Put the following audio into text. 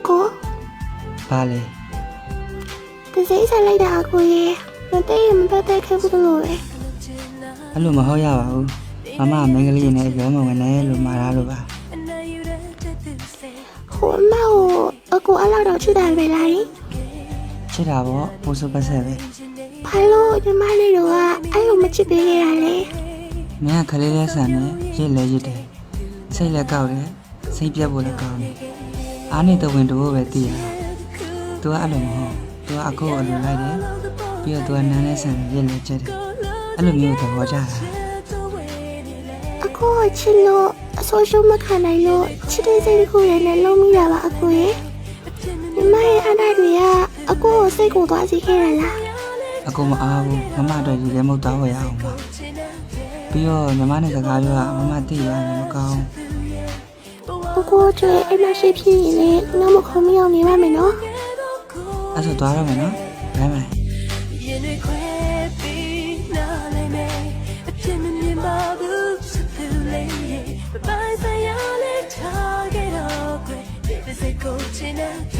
ကိုဘာလဲ ဒီစိတ်ဆက်လိုက်တာကိုရေမသိရင်မပတ်သက်ခဲ့ဘူးလို့ပဲ အဲ့လိုမဟုတ်ရပါဘူးမမမင်္ဂလိနဲ့ပြောမဝင်နဲ့လို့မှားတာလို့ပါ ဟိုအမကိုအကိုအဲ့လောက်တော့ချစ်တယ်ပဲလား ချစ်တာပေါ့ပိုးစပတ်ဆက်ပဲ ဘာလို့ညီမလေးတို့ကအဲ့လိုမချစ်ပေးခဲ့ရလဲ မင်းကခလေးလေးဆန်နဲ့ရစ်လဲရစ်တယ်စိတ်လည်းကောက်တယ်စိတ်ပြတ်ဖို့လည်းကောင်းတယ်အားနေတဝင်တို့ပဲသိရသူကအဲ့လိုမဟုတ်သူကအကိုအလိုလိုက်တယ်ပြီးတော့သူကနန်းလေးဆန်ရစ်လဲချက်တယ်အဲ့လိုမျိုးသဘောကျတာ အကိုကိုချစ်လို့အဆိုးရှုံးမခံနိုင်လို့ချစ်တဲ့စိတ်တစ်ခုနဲ့လုံးမိတာပါအကိုရေညီမရဲ့အနာတွေကအကိုကိုစိတ်ကိုသွားစီခဲ့ရလား အကိုမအားဘူးမမအတွက်ရေခဲမုတ်သားဝယ်ရအောင်ပါပြီးတော့ညီမနဲ့စကားပြောတာမမသိရတယ်မကောင်း အကိုတို့အိမ်မရှိဖြစ်ရင်လည်းငါမခေါ်မအောင်နေပါမယ်နော် အဲ့ဆိုသွားရမယ်နော်ဘယ်မှာ ရင်တွေခွဲပြီးနားလိုက်မယ်အပြစ်မမြင်ပါဘူးစသူလေးပပိုင်ဆိုင်ရလဲထားခဲ့တော့ခွဲဒီစိတ်ကိုချင်တဲ့